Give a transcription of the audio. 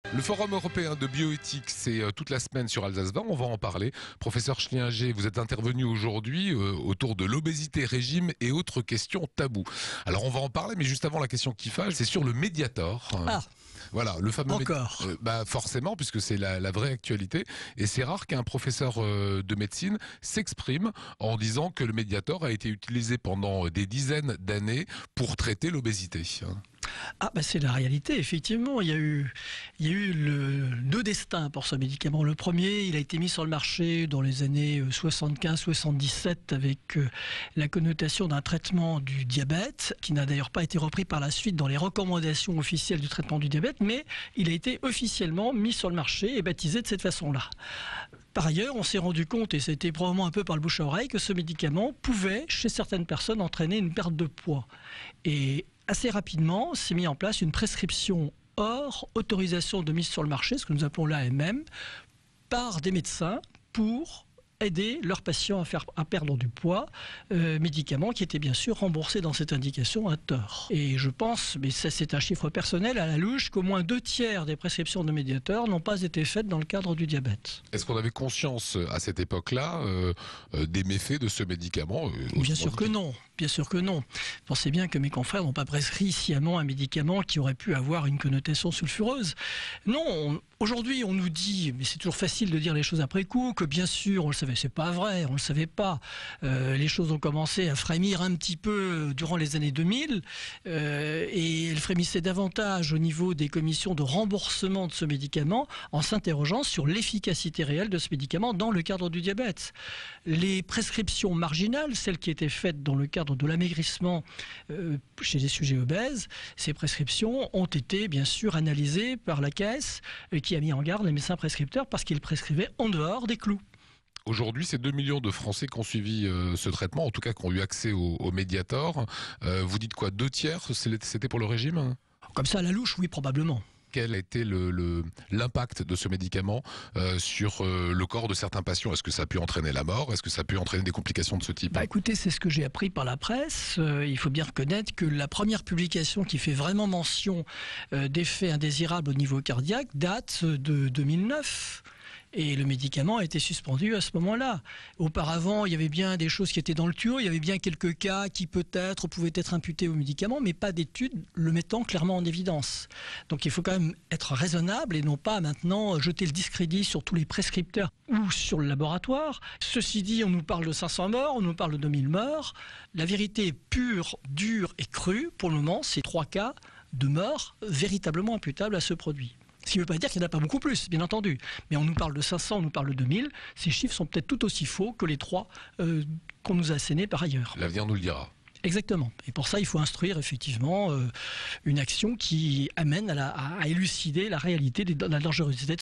Le Forum européen de bioéthique, c'est toute la semaine sur Alsace 20, on va en parler. Professeur Schlinger, vous êtes intervenu aujourd'hui autour de l'obésité, régime et autres questions tabous. Alors on va en parler, mais juste avant la question qui fâche, c'est sur le Mediator. Ah, voilà, le fameux encore. forcément, puisque c'est la vraie actualité. Et c'est rare qu'un professeur de médecine s'exprime en disant que le Mediator a été utilisé pendant des dizaines d'années pour traiter l'obésité. Ah, c'est la réalité, effectivement. Il y a eu deux destins pour ce médicament. Le premier, il a été mis sur le marché dans les années 75-77 avec la connotation d'un traitement du diabète, qui n'a d'ailleurs pas été repris par la suite dans les recommandations officielles du traitement du diabète, mais il a été officiellement mis sur le marché et baptisé de cette façon-là. Par ailleurs, on s'est rendu compte, et ça a été probablement un peu par le bouche à oreille, que ce médicament pouvait, chez certaines personnes, entraîner une perte de poids. Et assez rapidement, s'est mis en place une prescription hors autorisation de mise sur le marché, ce que nous appelons l'AMM, par des médecins pour aider leurs patients à perdre du poids, médicaments qui étaient bien sûr remboursés dans cette indication à tort. Et je pense, mais ça c'est un chiffre personnel à la louche, qu'au moins 2/3 des prescriptions de médiateurs n'ont pas été faites dans le cadre du diabète. Est-ce qu'on avait conscience à cette époque-là des méfaits de ce médicament Bien sûr que non. Bien sûr que non. Pensez bien que mes confrères n'ont pas prescrit sciemment un médicament qui aurait pu avoir une connotation sulfureuse. Non, aujourd'hui on nous dit, mais c'est toujours facile de dire les choses après coup, que bien sûr on le savait, c'est pas vrai, on le savait pas. Les choses ont commencé à frémir un petit peu durant les années 2000 et elles frémissaient davantage au niveau des commissions de remboursement de ce médicament en s'interrogeant sur l'efficacité réelle de ce médicament dans le cadre du diabète. Les prescriptions marginales, celles qui étaient faites dans le cadre de l'amaigrissement chez les sujets obèses, ces prescriptions ont été bien sûr analysées par la Caisse qui a mis en garde les médecins prescripteurs parce qu'ils prescrivaient en dehors des clous. Aujourd'hui, c'est 2 millions de Français qui ont suivi ce traitement, en tout cas qui ont eu accès au Mediator. Vous dites quoi, 2/3, c'était pour le régime? Comme ça à la louche, oui, probablement. Quel a été l'impact de ce médicament sur le corps de certains patients? Est-ce que ça a pu entraîner la mort? Est-ce que ça a pu entraîner des complications de ce type? Écoutez, c'est ce que j'ai appris par la presse. Il faut bien reconnaître que la première publication qui fait vraiment mention d'effets indésirables au niveau cardiaque date de 2009. Et le médicament a été suspendu à ce moment-là. Auparavant, il y avait bien des choses qui étaient dans le tuyau, il y avait bien quelques cas qui peut-être pouvaient être imputés au médicament, mais pas d'études le mettant clairement en évidence. Donc il faut quand même être raisonnable et non pas maintenant jeter le discrédit sur tous les prescripteurs ou sur le laboratoire. Ceci dit, on nous parle de 500 morts, on nous parle de 2000 morts. La vérité pure, dure et crue, pour le moment, c'est 3 cas de morts véritablement imputables à ce produit. Ce qui ne veut pas dire qu'il n'y en a pas beaucoup plus, bien entendu. Mais on nous parle de 500, on nous parle de 2000. Ces chiffres sont peut-être tout aussi faux que les 3 qu'on nous a assénés par ailleurs. L'avenir nous le dira. Exactement. Et pour ça, il faut instruire effectivement une action qui amène à élucider la réalité de la dangerosité